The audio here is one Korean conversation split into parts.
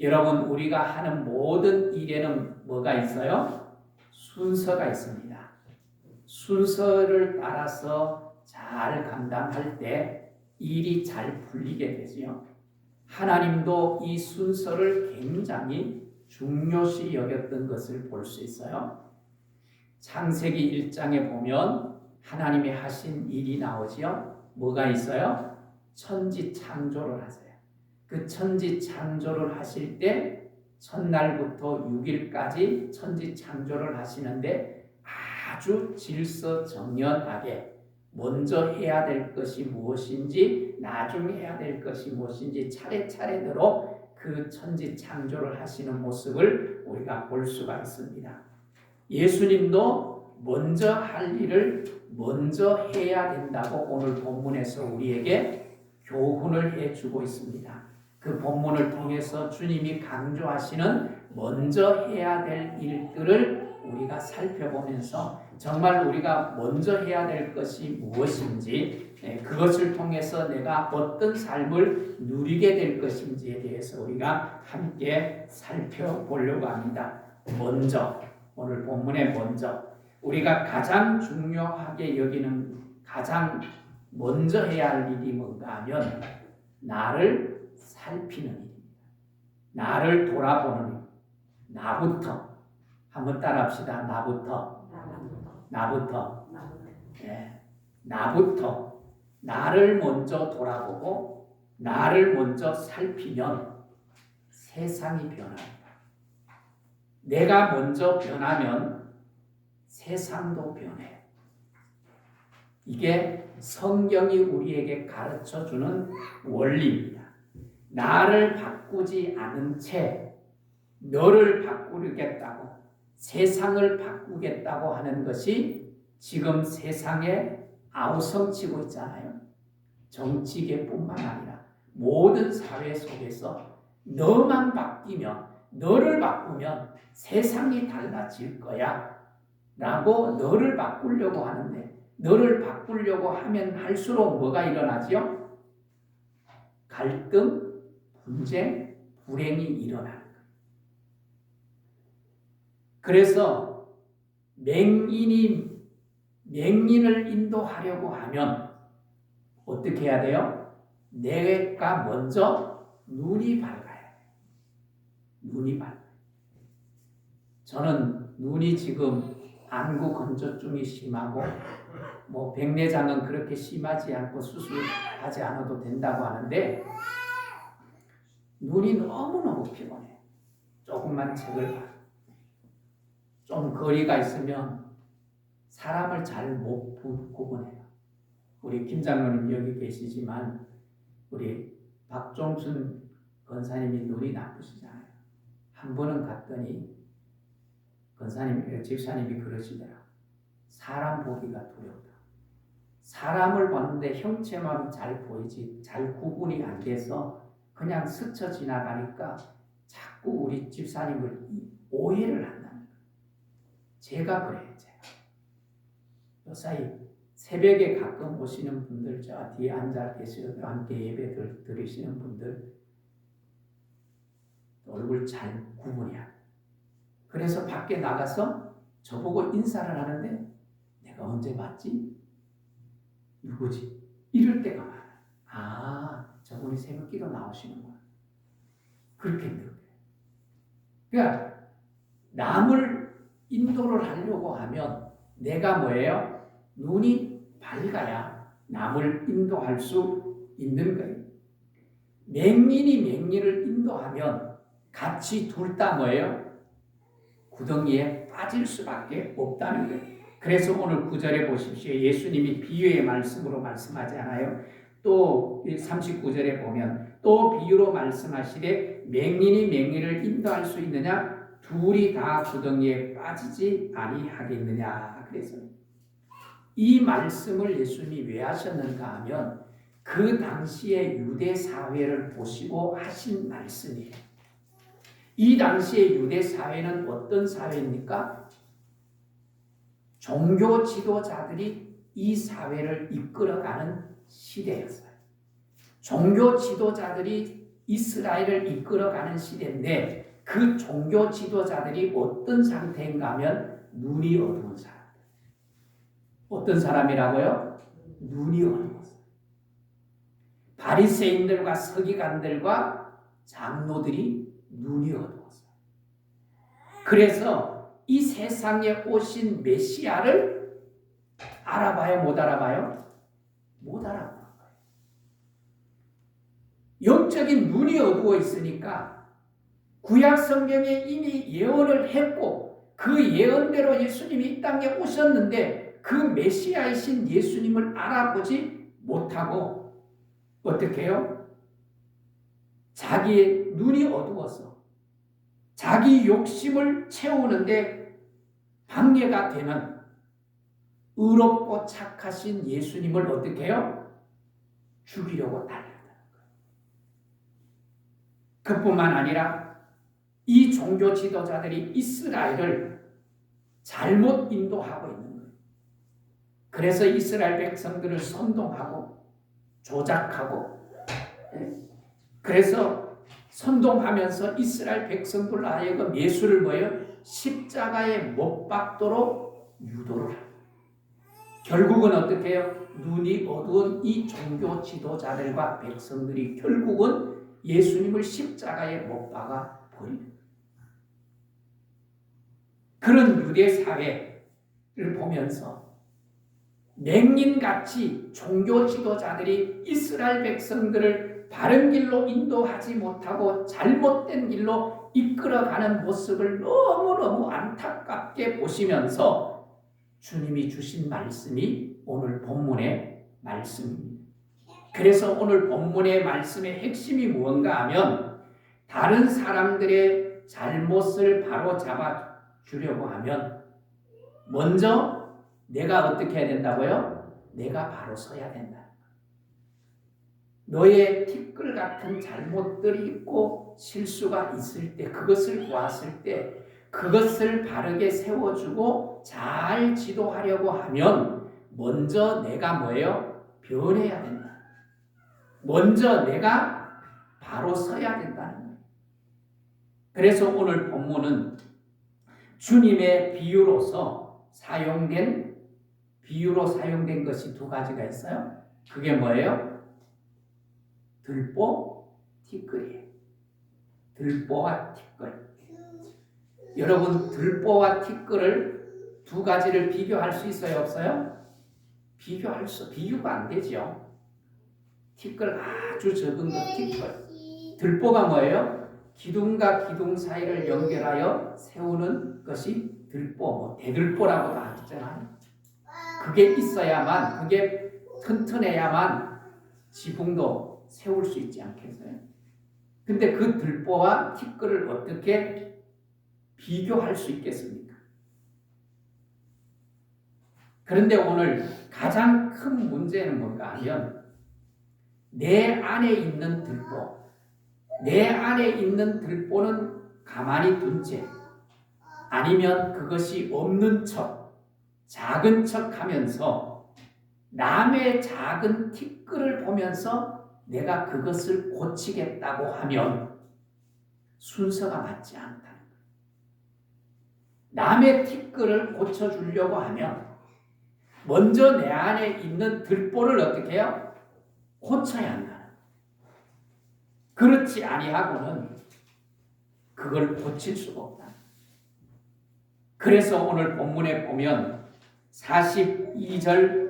여러분, 우리가 하는 모든 일에는 뭐가 있어요? 순서가 있습니다. 순서를 따라서 잘 감당할 때 일이 잘 풀리게 되지요. 하나님도 이 순서를 굉장히 중요시 여겼던 것을 볼 수 있어요. 창세기 1장에 보면 하나님이 하신 일이 나오지요. 뭐가 있어요? 천지 창조를 하세요. 그 천지 창조를 하실 때 첫날부터 6일까지 천지 창조를 하시는데 아주 질서정연하게 먼저 해야 될 것이 무엇인지, 나중에 해야 될 것이 무엇인지 차례차례대로 그 천지 창조를 하시는 모습을 우리가 볼 수가 있습니다. 예수님도 먼저 할 일을 먼저 해야 된다고 오늘 본문에서 우리에게 교훈을 해주고 있습니다. 그 본문을 통해서 주님이 강조하시는 먼저 해야 될 일들을 우리가 살펴보면서 정말 우리가 먼저 해야 될 것이 무엇인지, 그것을 통해서 내가 어떤 삶을 누리게 될 것인지에 대해서 우리가 함께 살펴보려고 합니다. 먼저, 오늘 본문의 먼저, 우리가 가장 중요하게 여기는 가장 먼저 해야 할 일이 뭔가 하면 나를 살피는 일입니다. 나를 돌아보는 일. 나부터. 한번 따라합시다. 나부터. 네. 나부터. 나를 먼저 돌아보고 나를 먼저 살피면 세상이 변합니다. 내가 먼저 변하면 세상도 변해요. 이게 성경이 우리에게 가르쳐주는 원리입니다. 나를 바꾸지 않은 채 너를 바꾸겠다고, 세상을 바꾸겠다고 하는 것이 지금 세상에 아우성치고 있잖아요. 정치계뿐만 아니라 모든 사회 속에서 너만 바뀌면, 너를 바꾸면 세상이 달라질 거야 라고 너를 바꾸려고 하는데, 너를 바꾸려고 하면 할수록 뭐가 일어나지요? 갈등, 분쟁, 불행이 일어나는 거예요. 그래서 맹인을 인도하려고 하면 어떻게 해야 돼요? 내가 먼저 눈이 밝아야 돼요. 눈이 밝아요. 저는 눈이 지금 안구 건조증이 심하고 백내장은 그렇게 심하지 않고 수술하지 않아도 된다고 하는데 눈이 너무너무 피곤해요. 조금만 책을 봐. 좀 거리가 있으면 사람을 잘 못 구분해요. 우리 김 장로님 여기 계시지만 우리 박종순 권사님이 눈이 나쁘시잖아요. 한 번은 갔더니 집사님이 그러시더라. 사람 보기가 두렵다. 사람을 봤는데 형체만 잘 보이지 잘 구분이 안 돼서 그냥 스쳐 지나가니까 자꾸 우리 집사님을 오해를 한다는 거예요. 제가 그래요. 요 사이 새벽에 가끔 오시는 분들, 저 뒤에 앉아 계시고 함께 예배 드리시는 분들 얼굴 잘 구분해야 돼요. 그래서 밖에 나가서 저보고 인사를 하는데 내가 언제 봤지? 누구지? 이럴 때가 많아요. 저분이 새벽기도 나오시는구나. 그렇게 느껴요. 그러니까 남을 인도를 하려고 하면 내가 뭐예요? 눈이 밝아야 남을 인도할 수 있는 거예요. 맹인이 맹인을 인도하면 같이 둘 다 뭐예요? 구덩이에 빠질 수밖에 없다는 거예요. 그래서 오늘 9절에 보십시오. 예수님이 비유의 말씀으로 말씀하지 않아요? 또 39절에 보면 또 비유로 말씀하시되 맹인이 맹인을 인도할 수 있느냐? 둘이 다 구덩이에 빠지지 아니하겠느냐. 그래서 이 말씀을 예수님이 왜 하셨는가 하면 그 당시의 유대 사회를 보시고 하신 말씀이에요. 이 당시의 유대 사회는 어떤 사회입니까? 종교 지도자들이 이 사회를 이끌어가는 시대였어요. 종교 지도자들이 이스라엘을 이끌어가는 시대인데 그 종교 지도자들이 어떤 상태인가 하면 눈이 어두운 사람. 어떤 사람이라고요? 눈이 어두웠어요. 바리새인들과 서기관들과 장로들이 눈이 어두웠어요. 그래서 이 세상에 오신 메시아를 알아봐요? 못 알아봐요? 못 알아봐요. 영적인 눈이 어두워 있으니까 구약 성경에 이미 예언을 했고 그 예언대로 예수님이 이 땅에 오셨는데 그 메시아이신 예수님을 알아보지 못하고 어떻게 해요? 자기의 눈이 어두워서 자기 욕심을 채우는데 방해가 되는 의롭고 착하신 예수님을 어떻게 해요? 죽이려고 달려요. 그뿐만 아니라 이 종교 지도자들이 이스라엘을 잘못 인도하고 있는 거예요. 그래서 이스라엘 백성들을 선동하고 조작하고 그래서 선동하면서 이스라엘 백성들 하여금 예수를 뭐예요? 십자가에 못 박도록 유도를 합니다. 결국은 어떻게 해요? 눈이 어두운 이 종교 지도자들과 백성들이 결국은 예수님을 십자가에 못 박아 버립니다. 그런 유대 사회를 보면서 맹인같이 종교 지도자들이 이스라엘 백성들을 바른 길로 인도하지 못하고 잘못된 길로 이끌어가는 모습을 너무너무 안타깝게 보시면서 주님이 주신 말씀이 오늘 본문의 말씀입니다. 그래서 오늘 본문의 말씀의 핵심이 무언가 하면 다른 사람들의 잘못을 바로잡아 주려고 하면 먼저 내가 어떻게 해야 된다고요? 내가 바로 서야 된다. 너의 티끌 같은 잘못들이 있고 실수가 있을 때 그것을 보았을 때 그것을 바르게 세워주고 잘 지도하려고 하면 먼저 내가 뭐예요? 변해야 된다. 먼저 내가 바로 서야 된다는 거예요. 그래서 오늘 본문은 주님의 비유로 사용된 것이 두 가지가 있어요. 그게 뭐예요? 들보, 티끌이에요. 들보와 티끌. 여러분 들보와 티끌을 두 가지를 비교할 수 있어요? 없어요? 비교가 안 되죠. 티끌 아주 적은 것 티끌. 들보가 뭐예요? 기둥과 기둥 사이를 연결하여 세우는 것이 들보, 대들보라고도 하잖아요. 그게 있어야만, 그게 튼튼해야만 지붕도 세울 수 있지 않겠어요? 근데 그 들보와 티끌을 어떻게 비교할 수 있겠습니까? 그런데 오늘 가장 큰 문제는 뭔가 하면 내 안에 있는 들보는 가만히 둔 채 아니면 그것이 없는 척, 작은 척 하면서 남의 작은 티끌을 보면서 내가 그것을 고치겠다고 하면 순서가 맞지 않다는 거예요. 남의 티끌을 고쳐주려고 하면 먼저 내 안에 있는 들보를 어떻게 해요? 고쳐야 한다. 그렇지 아니하고는 그걸 고칠 수가 없다. 그래서 오늘 본문에 보면 42절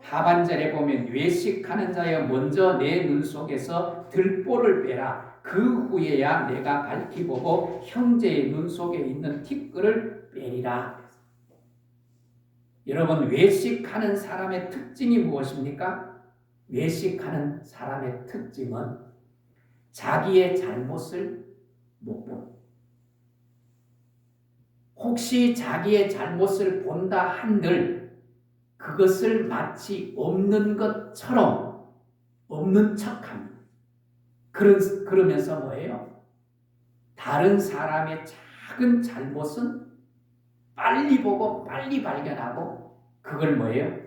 하반절에 보면 외식하는 자여 먼저 내 눈 속에서 들보를 빼라. 그 후에야 내가 밝히 보고 형제의 눈 속에 있는 티끌을 빼리라. 여러분 외식하는 사람의 특징이 무엇입니까? 외식하는 사람의 특징은 자기의 잘못을 못 봅니다. 혹시 자기의 잘못을 본다 한들 그것을 마치 없는 것처럼 없는 척합니다. 그러면서 뭐예요? 다른 사람의 작은 잘못은 빨리 보고 빨리 발견하고 그걸 뭐예요?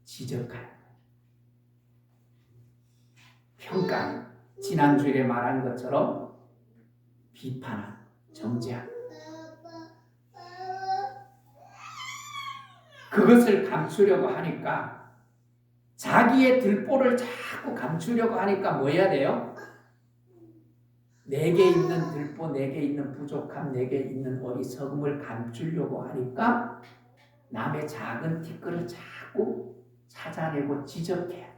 지적하는 평가는 지난주에 말한 것처럼 비판한, 정죄한, 그것을 감추려고 하니까, 자기의 들보를 자꾸 감추려고 하니까 뭐 해야 돼요? 내게 있는 들보, 내게 있는 부족함, 내게 있는 어리석음을 감추려고 하니까 남의 작은 티끌을 자꾸 찾아내고 지적해.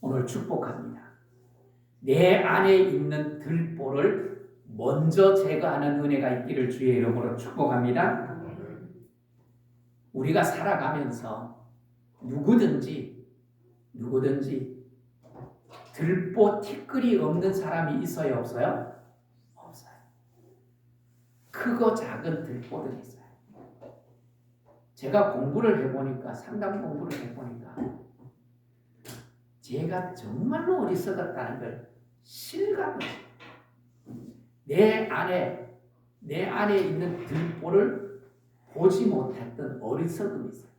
오늘 축복합니다. 내 안에 있는 들보를 먼저 제거하는 은혜가 있기를 주의 이름으로 축복합니다. 우리가 살아가면서 누구든지 들보 티끌이 없는 사람이 있어요, 없어요? 없어요. 크고 작은 들보들이 있어요. 제가 공부를 해보니까, 상담 공부를 해보니까 제가 정말로 어리석었다는 걸 실감해요. 내 안에 있는 들보를 보지 못했던 어리석음이 있어요.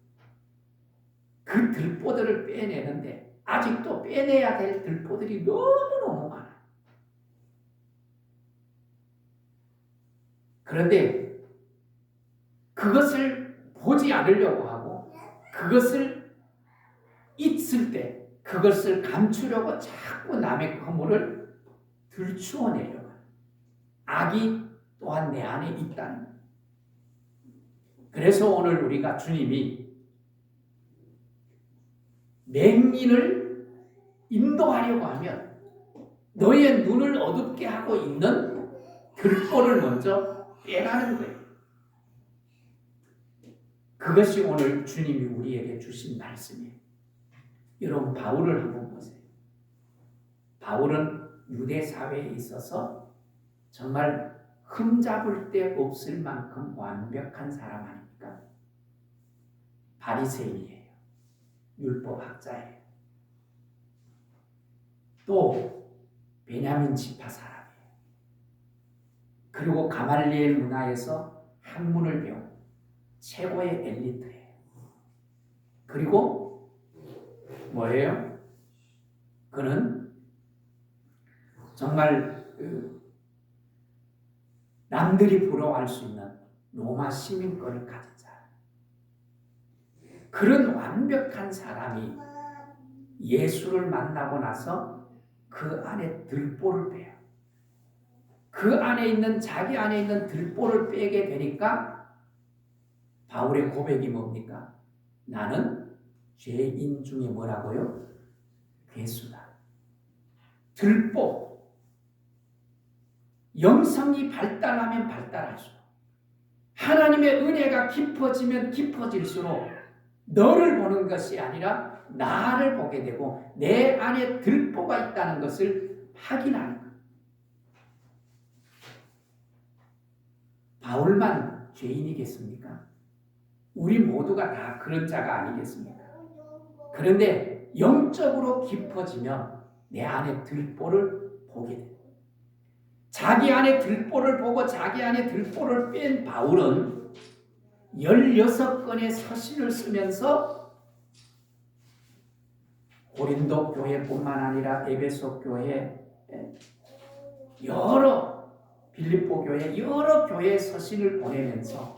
그 들보들을 빼내는데 아직도 빼내야 될 들보들이 너무너무 많아요. 그런데 그것을 보지 않으려고 하고, 그것을 있을 때 그것을 감추려고 자꾸 남의 허물을 들추어내려고 해요. 악이 또한 내 안에 있다는 거예요. 그래서 오늘 우리가 주님이 맹인을 인도하려고 하면 너의 눈을 어둡게 하고 있는 들보를 먼저 빼라는 거예요. 그것이 오늘 주님이 우리에게 주신 말씀이에요. 여러분, 바울을 한번 보세요. 바울은 유대 사회에 있어서 정말 흠잡을 데 없을 만큼 완벽한 사람 아닙니까? 바리새인이에요. 율법학자예요. 또 베냐민 지파 사람이에요. 그리고 가말리엘 문화에서 학문을 배운 최고의 엘리트예요. 그리고 뭐예요? 그는 정말 남들이 부러워할 수 있는 로마 시민권을 가진 사람. 그런 완벽한 사람이 예수를 만나고 나서 그 안에 들보를 빼요. 그 안에 있는, 자기 안에 있는 들보를 빼게 되니까 바울의 고백이 뭡니까? 나는 죄인 중에 뭐라고요? 괴수다. 들보. 영성이 발달하면 발달할수록, 하나님의 은혜가 깊어지면 깊어질수록 너를 보는 것이 아니라 나를 보게 되고 내 안에 들보가 있다는 것을 확인하는 거예요. 바울만 죄인이겠습니까? 우리 모두가 다 그런 자가 아니겠습니까? 그런데 영적으로 깊어지면 내 안에 들보를 보게 돼요. 자기 안에 들보를 보고 자기 안에 들보를 뺀 바울은 16건의 서신을 쓰면서 고린도 교회뿐만 아니라 에베소 교회, 빌립보 교회, 여러 교회의 서신을 보내면서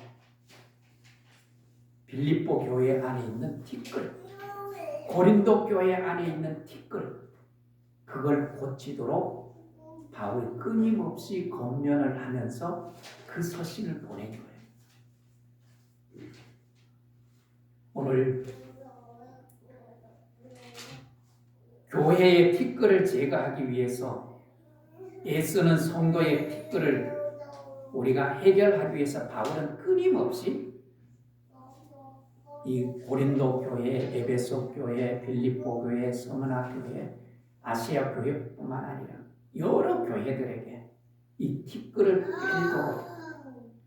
빌립보 교회 안에 있는 티끌, 고린도 교회 안에 있는 티끌, 그걸 고치도록 바울이 끊임없이 권면을 하면서 그 서신을 보낸 거예요. 오늘 교회의 티끌을 제거하기 위해서 애쓰는 성도의 티끌을 우리가 해결하기 위해서 바울은 끊임없이 이 고린도 교회, 에베소 교회, 빌립보 교회, 서머나 교회, 아시아 교회뿐만 아니라 여러 교회들에게 이 티끌을 빼도록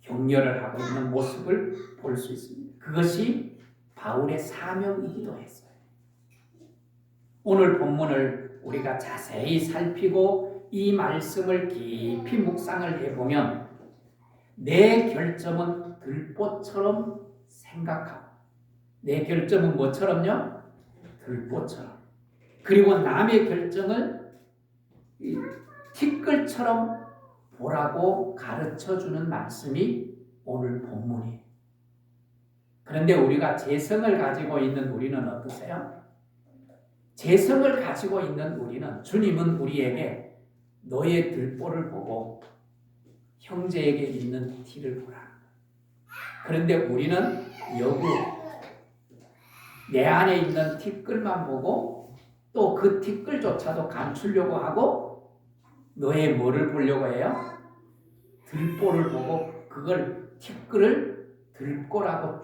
격려를 하고 있는 모습을 볼 수 있습니다. 그것이 바울의 사명이기도 했어요. 오늘 본문을 우리가 자세히 살피고 이 말씀을 깊이 묵상을 해보면 내 결점은 들보처럼 생각하고, 내 결점은 뭐처럼요? 들보처럼. 그리고 남의 결정을 티끌처럼 보라고 가르쳐주는 말씀이 오늘 본문이에요. 그런데 우리가 재성을 가지고 있는 우리는 어떠세요? 재성을 가지고 있는 우리는, 주님은 우리에게 너의 들보를 보고 형제에게 있는 티를 보라. 그런데 우리는 여부, 내 안에 있는 티끌만 보고 또 그 티끌조차도 감추려고 하고 너의 뭐를 보려고 해요? 들보를 보고 그걸 티끌을 들보라고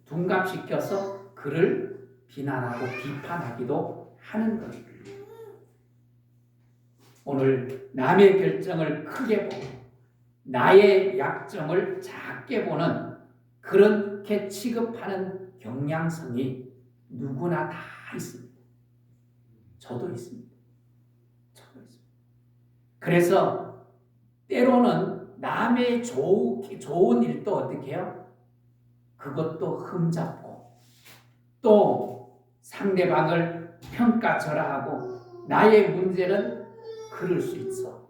둔갑시켜서 그를 비난하고 비판하기도 하는 거예요. 오늘 남의 결정을 크게 보고 나의 약점을 작게 보는 그렇게 취급하는 경향성이 누구나 다 있습니다. 저도 있습니다. 그래서 때로는 남의 좋은 일도 어떻게 해요? 그것도 흠잡고 또 상대방을 평가절하하고 나의 문제는 그럴 수 있어.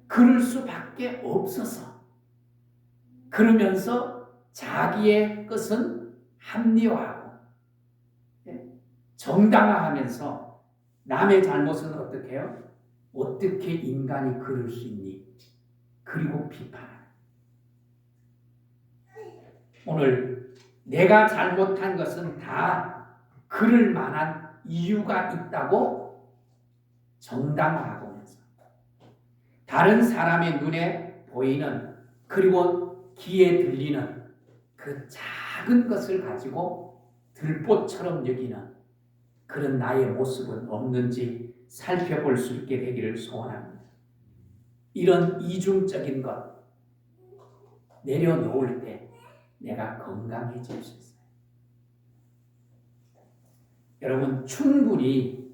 그럴 수밖에 없어서. 그러면서 자기의 것은 합리화하고 정당화하면서 남의 잘못은 어떻게 해요? 어떻게 인간이 그럴 수 있니? 그리고 비판하는. 오늘 내가 잘못한 것은 다 그럴 만한 이유가 있다고 정당화하면서 다른 사람의 눈에 보이는 그리고 귀에 들리는 그 작은 것을 가지고 들보처럼 여기는 그런 나의 모습은 없는지 살펴볼 수 있게 되기를 소원합니다. 이런 이중적인 것 내려놓을 때 내가 건강해질 수 있어요. 여러분 충분히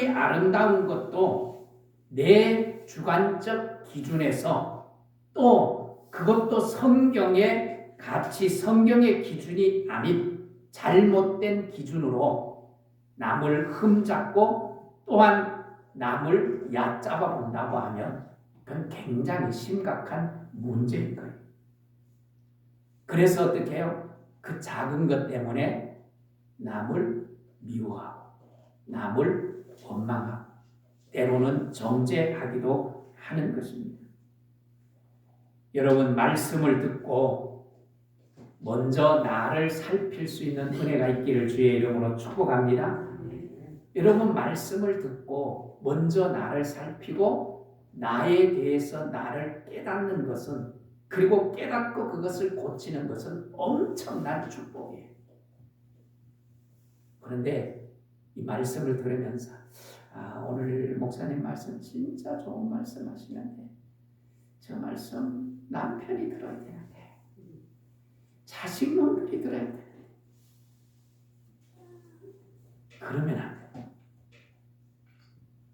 아름다운 것도 내 주관적 기준에서 또 그것도 성경의 가치, 성경의 기준이 아닌 잘못된 기준으로 남을 흠잡고 또한 남을 얕잡아 본다고 하면 그건 굉장히 심각한 문제인 거예요. 그래서 어떻게 해요? 그 작은 것 때문에 남을 미워하고 남을 원망하고 때로는 정죄하기도 하는 것입니다. 여러분 말씀을 듣고 먼저 나를 살필 수 있는 은혜가 있기를 주의 이름으로 축복합니다. 여러분 말씀을 듣고 먼저 나를 살피고 나에 대해서 나를 깨닫는 것은 그리고 깨닫고 그것을 고치는 것은 엄청난 축복이에요. 그런데 이 말씀을 들으면서 오늘 목사님 말씀 진짜 좋은 말씀 하시는데 저 말씀 남편이 들어야 되는데 자식놈들이 들어야 되는데 그러면 안 돼요.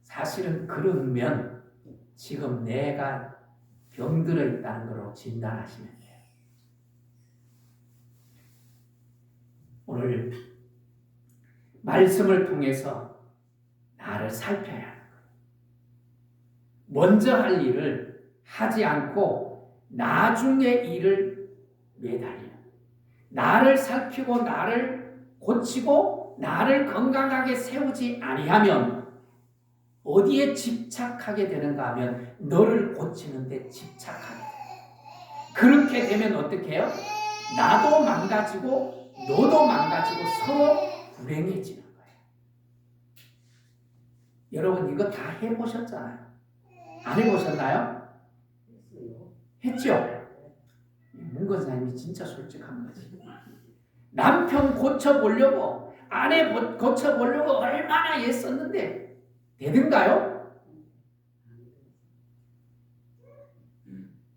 사실은 그러면 지금 내가 병들어 있다는 걸로 진단하시면 돼요. 오늘 말씀을 통해서 나를 살펴야 하는 거예요. 먼저 할 일을 하지 않고 나중에 일을 매달리는 나를 살피고 나를 고치고 나를 건강하게 세우지 아니하면 어디에 집착하게 되는가 하면 너를 고치는 데 집착하게 돼요. 그렇게 되면 어떻게 해요? 나도 망가지고 너도 망가지고 서로 불행해지는 거예요. 여러분 이거 다 해보셨잖아요. 안 해보셨나요? 했죠? 문건사님이 진짜 솔직한 거지. 남편 고쳐보려고 아내 고쳐보려고 얼마나 애썼는데 되든가요?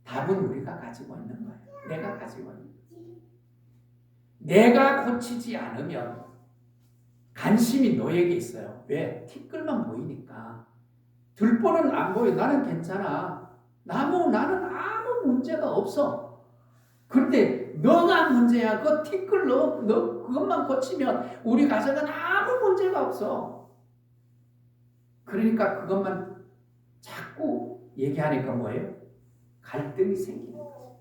답은 우리가 가지고 있는 거예요. 내가 가지고 있는 거예요. 내가 고치지 않으면 관심이 너에게 있어요. 왜? 티끌만 보이니까. 들보는 안 보여. 나는 괜찮아. 나는 아무 문제가 없어. 그런데 너가 문제야. 그 티끌 너 그것만 고치면 우리 가정은 아무 문제가 없어. 그러니까 그것만 자꾸 얘기하니까 뭐예요? 갈등이 생기는 거죠.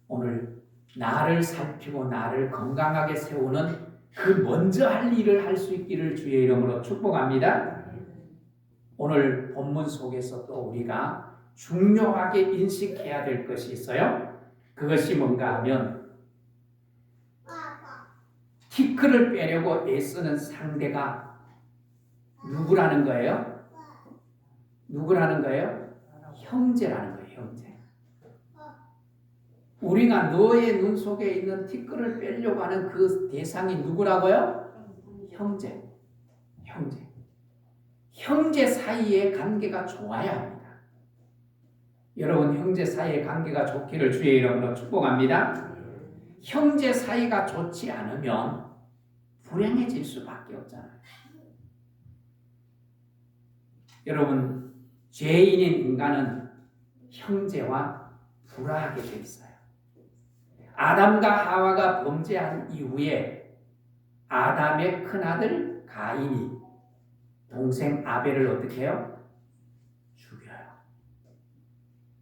오늘 나를 살피고 나를 건강하게 세우는 그 먼저 할 일을 할 수 있기를 주의 이름으로 축복합니다. 오늘 본문 속에서 또 우리가 중요하게 인식해야 될 것이 있어요. 그것이 뭔가 하면 티끌을 빼려고 애쓰는 상대가 누구라는 거예요? 누구라는 거예요? 형제라는 거예요. 형제. 우리가 너의 눈 속에 있는 티끌을 빼려고 하는 그 대상이 누구라고요? 형제. 형제. 형제 사이의 관계가 좋아야 합니다. 여러분, 형제 사이의 관계가 좋기를 주의 이름으로 축복합니다. 형제 사이가 좋지 않으면 불행해질 수밖에 없잖아요. 여러분, 죄인인 인간은 형제와 불화하게 돼 있어요. 아담과 하와가 범죄한 이후에 아담의 큰아들 가인이 동생 아벨을 어떻게 해요? 죽여요.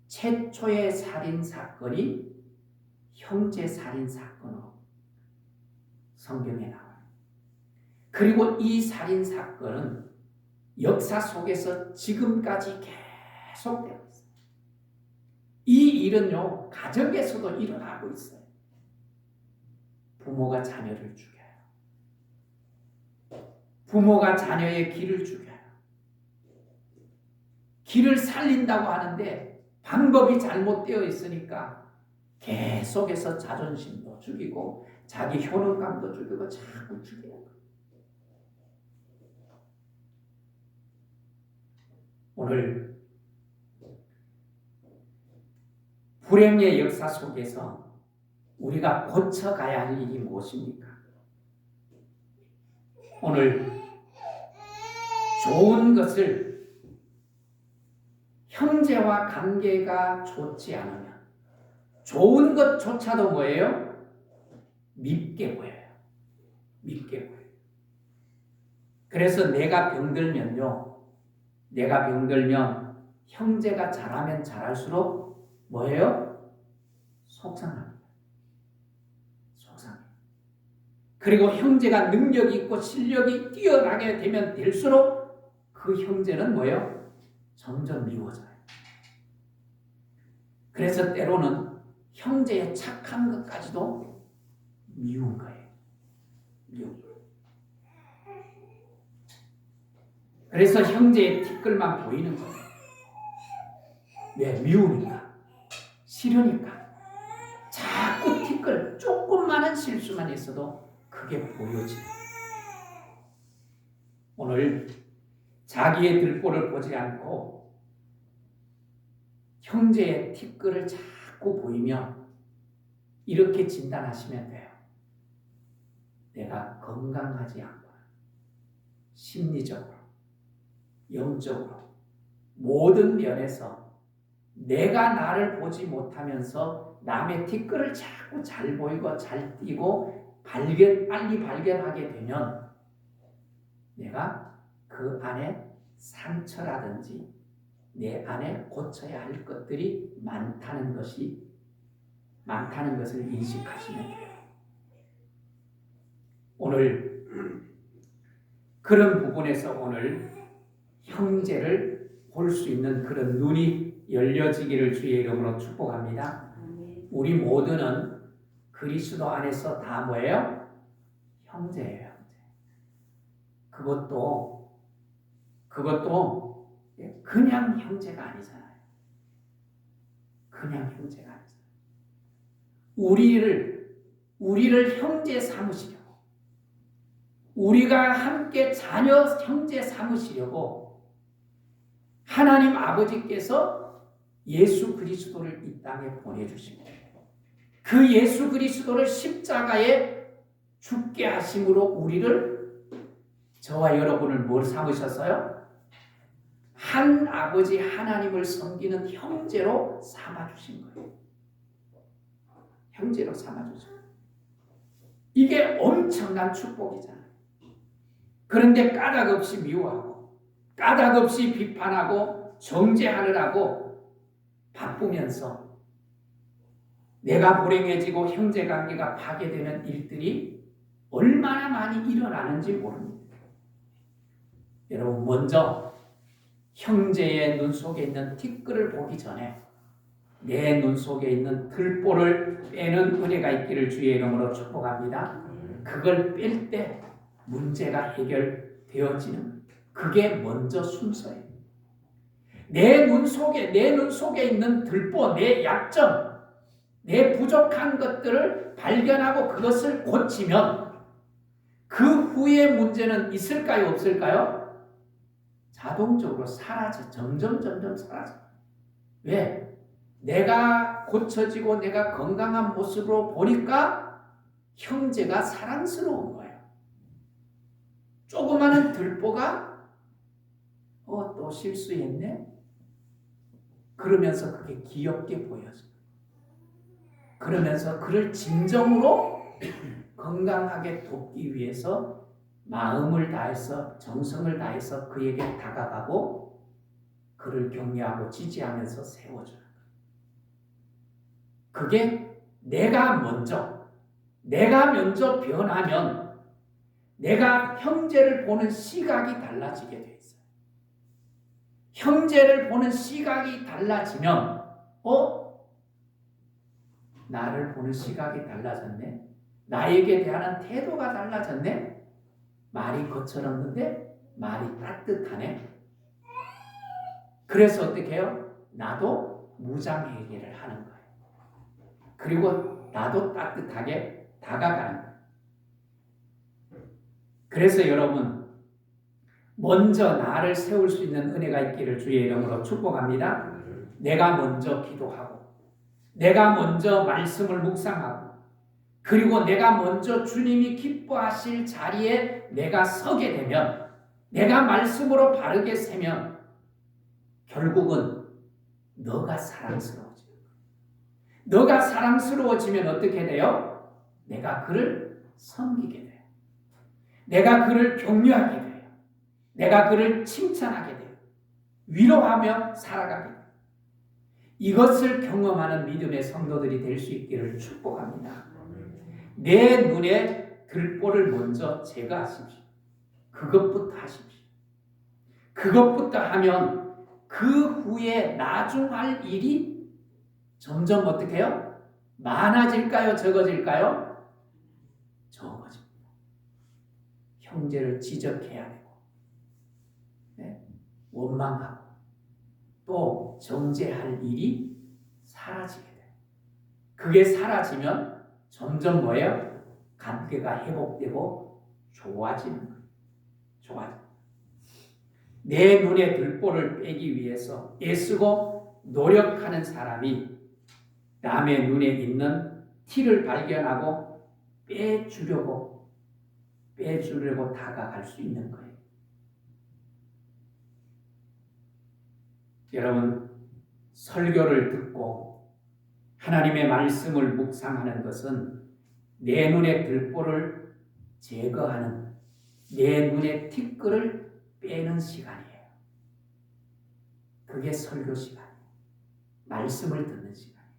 최초의 살인사건이 형제 살인사건으로 성경에 나와요. 그리고 이 살인사건은 역사 속에서 지금까지 계속되고 있어요. 이 일은요, 가정에서도 일어나고 있어요. 부모가 자녀를 죽여요. 부모가 자녀의 길을 죽여요. 길을 살린다고 하는데 방법이 잘못되어 있으니까 계속해서 자존심도 죽이고 자기 효능감도 죽이고 자꾸 죽여요. 오늘 불행의 역사 속에서 우리가 고쳐가야 할 일이 무엇입니까? 오늘 좋은 것을 형제와 관계가 좋지 않으면 좋은 것조차도 뭐예요? 밉게 보여요. 밉게 보여요. 그래서 내가 병들면 형제가 잘하면 잘할수록 뭐예요? 속상합니다. 속상해요. 그리고 형제가 능력이 있고 실력이 뛰어나게 되면 될수록 그 형제는 뭐예요? 점점 미워져요. 그래서 때로는 형제의 착한 것까지도 미운 거예요. 미운 거예요. 그래서 형제의 티끌만 보이는 거예요. 왜? 미우니까. 싫으니까. 자꾸 티끌, 조금만한 실수만 있어도 그게 보여지는 거예요. 오늘 자기의 들보를 보지 않고 형제의 티끌을 자꾸 보이면 이렇게 진단하시면 돼요. 내가 건강하지 않구나. 심리적으로, 영적으로, 모든 면에서 내가 나를 보지 못하면서 남의 티끌을 자꾸 잘 보이고 잘 띄고 빨리 발견하게 되면 내가 그 안에 상처라든지 내 안에 고쳐야 할 것들이 많다는 것을 인식하시면 돼요. 오늘 그런 부분에서 오늘 형제를 볼 수 있는 그런 눈이 열려지기를 주의 이름으로 축복합니다. 우리 모두는 그리스도 안에서 다 뭐예요? 형제예요. 그것도 그냥 형제가 아니잖아요. 그냥 형제가 아니잖아요. 우리를 형제 삼으시려고, 우리가 함께 자녀 형제 삼으시려고 하나님 아버지께서 예수 그리스도를 이 땅에 보내주신 거예요. 그 예수 그리스도를 십자가에 죽게 하심으로 우리를, 저와 여러분을 뭘 삼으셨어요? 한 아버지 하나님을 섬기는 형제로 삼아주신 거예요. 형제로 삼아주죠. 이게 엄청난 축복이잖아요. 그런데 까닭 없이 미워하고 까닭 없이 비판하고 정죄하느라고 바쁘면서 내가 불행해지고 형제관계가 파괴되는 일들이 얼마나 많이 일어나는지 모릅니다. 여러분, 먼저 형제의 눈 속에 있는 티끌을 보기 전에 내 눈 속에 있는 들보를 빼는 은혜가 있기를 주의 이름으로 축복합니다. 그걸 뺄 때 문제가 해결되어지는, 그게 먼저 순서예요. 내 눈 속에 있는 들보, 내 약점, 내 부족한 것들을 발견하고 그것을 고치면 그 후에 문제는 있을까요, 없을까요? 자동적으로 사라져. 점점 사라져. 왜? 내가 고쳐지고 내가 건강한 모습으로 보니까 형제가 사랑스러운 거예요. 조그마한 들보가 또 실수했네? 그러면서 그게 귀엽게 보여져요. 그러면서 그를 진정으로 건강하게 돕기 위해서 마음을 다해서 정성을 다해서 그에게 다가가고 그를 격려하고 지지하면서 세워줘요. 그게 내가 먼저 변하면 내가 형제를 보는 시각이 달라지게 돼 있어요. 형제를 보는 시각이 달라지면 나를 보는 시각이 달라졌네. 나에게 대한 태도가 달라졌네. 말이 거칠었는데 말이 따뜻하네. 그래서 어떻게 해요? 나도 무장해결을 하는 거예요. 그리고 나도 따뜻하게 다가가는 거예요. 그래서 여러분, 먼저 나를 세울 수 있는 은혜가 있기를 주의 이름으로 축복합니다. 내가 먼저 기도하고 내가 먼저 말씀을 묵상하고 그리고 내가 먼저 주님이 기뻐하실 자리에 내가 서게 되면, 내가 말씀으로 바르게 세면 결국은 너가 사랑스러워져요. 너가 사랑스러워지면 어떻게 돼요? 내가 그를 섬기게 돼요. 내가 그를 격려하게 돼요. 내가 그를 칭찬하게 돼요. 위로하며 살아가게 돼요. 이것을 경험하는 믿음의 성도들이 될 수 있기를 축복합니다. 내 눈에 들보를 먼저 제거하십시오. 그것부터 하십시오. 그것부터 하면 그 후에 나중할 일이 점점 어떻게 해요? 많아질까요? 적어질까요? 적어집니다. 형제를 지적해야 되고, 원망하고, 또 정죄할 일이 사라지게 돼요. 그게 사라지면 점점 뭐예요? 관계가 회복되고 좋아지는 거예요. 좋아집니다. 내 눈에 들보를 빼기 위해서 애쓰고 노력하는 사람이 남의 눈에 있는 티를 발견하고 빼주려고 다가갈 수 있는 거예요. 여러분, 설교를 듣고 하나님의 말씀을 묵상하는 것은 내 눈에 들보를 제거하는, 내 눈에 티끌을 빼는 시간이에요. 그게 설교 시간이에요. 말씀을 듣는 시간이에요.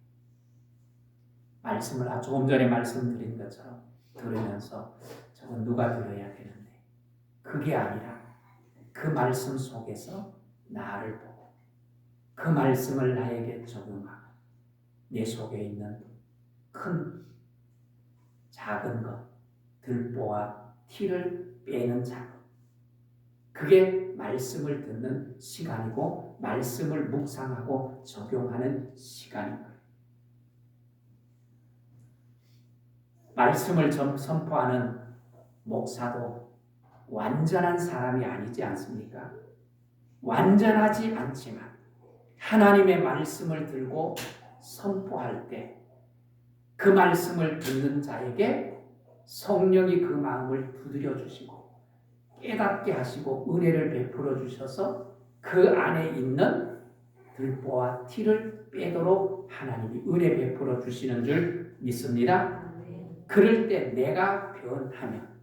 말씀을 조금 전에 말씀드린 것처럼 들으면서 저건 누가 들어야 되는데, 그게 아니라 그 말씀 속에서 나를 보고 그 말씀을 나에게 적용하고 내 속에 있는 큰 작은 것, 들보와 티를 빼는 작업, 그게 말씀을 듣는 시간이고 말씀을 묵상하고 적용하는 시간입니다. 말씀을 선포하는 목사도 완전한 사람이 아니지 않습니까? 완전하지 않지만 하나님의 말씀을 들고 선포할 때 그 말씀을 듣는 자에게 성령이 그 마음을 두드려 주시고 깨닫게 하시고 은혜를 베풀어 주셔서 그 안에 있는 들보와 티를 빼도록 하나님이 은혜 베풀어 주시는 줄 믿습니다. 그럴 때 내가 변하면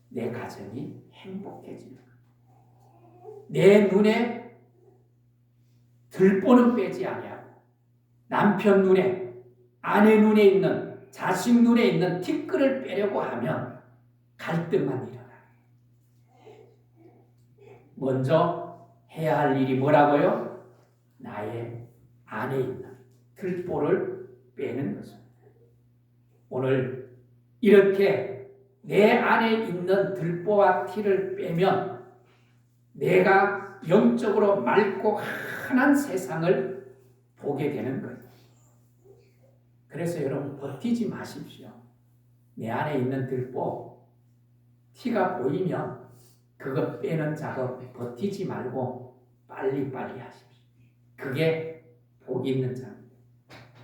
내 가정이 행복해지는 거예요. 내 눈에 들보는 빼지 아니하고 남편 눈에, 아내 눈에 있는, 자식 눈에 있는 티끌을 빼려고 하면 갈등만 일어나요. 먼저 해야 할 일이 뭐라고요? 나의 안에 있는 들보를 빼는 것입니다. 오늘 이렇게 내 안에 있는 들보와 티를 빼면 내가 영적으로 맑고 환한 세상을 보게 되는 거예요. 그래서 여러분 버티지 마십시오. 내 안에 있는 들보, 티가 보이면 그거 빼는 작업 버티지 말고 빨리빨리 하십시오. 그게 복 있는 작업입니다.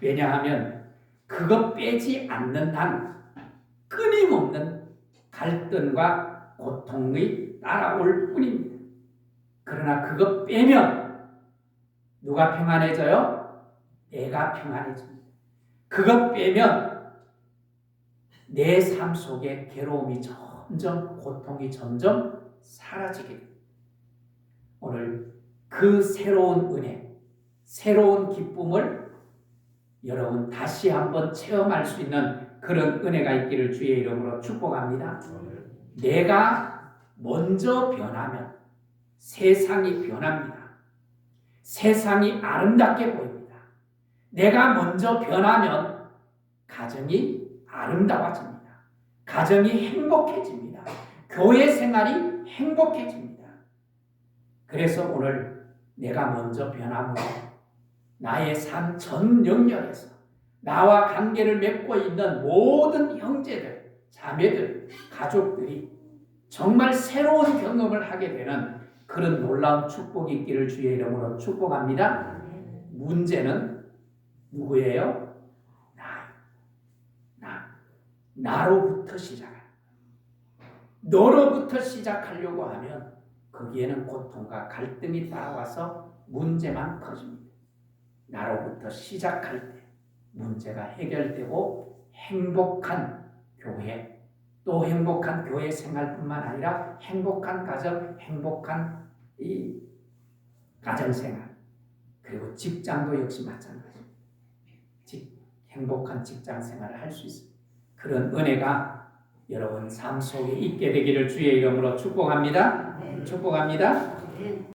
왜냐하면 그거 빼지 않는 한 끊임없는 갈등과 고통이 따라올 뿐입니다. 그러나 그거 빼면 누가 평안해져요? 내가 평안해집니다. 그거 빼면 내 삶 속에 괴로움이 점점, 고통이 점점 사라지게 됩니다. 오늘 그 새로운 은혜, 새로운 기쁨을 여러분 다시 한번 체험할 수 있는 그런 은혜가 있기를 주의 이름으로 축복합니다. 내가 먼저 변하면 세상이 변합니다. 세상이 아름답게 보입니다. 내가 먼저 변하면 가정이 아름다워집니다. 가정이 행복해집니다. 교회 생활이 행복해집니다. 그래서 오늘 내가 먼저 변함으로 나의 삶 전 영역에서 나와 관계를 맺고 있는 모든 형제들, 자매들, 가족들이 정말 새로운 경험을 하게 되는 그런 놀라운 축복이 있기를 주의 이름으로 축복합니다. 문제는 누구예요? 나로부터 시작합니다. 너로부터 시작하려고 하면 거기에는 고통과 갈등이 따라와서 문제만 커집니다. 나로부터 시작할 때 문제가 해결되고 행복한 교회, 또 행복한 교회 생활뿐만 아니라 행복한 가정, 행복한 이 가정생활, 그리고 직장도 역시 마찬가지입니다. 행복한 직장생활을 할 수 있습니다. 그런 은혜가 여러분 삶 속에 있게 되기를 주의 이름으로 축복합니다. 축복합니다.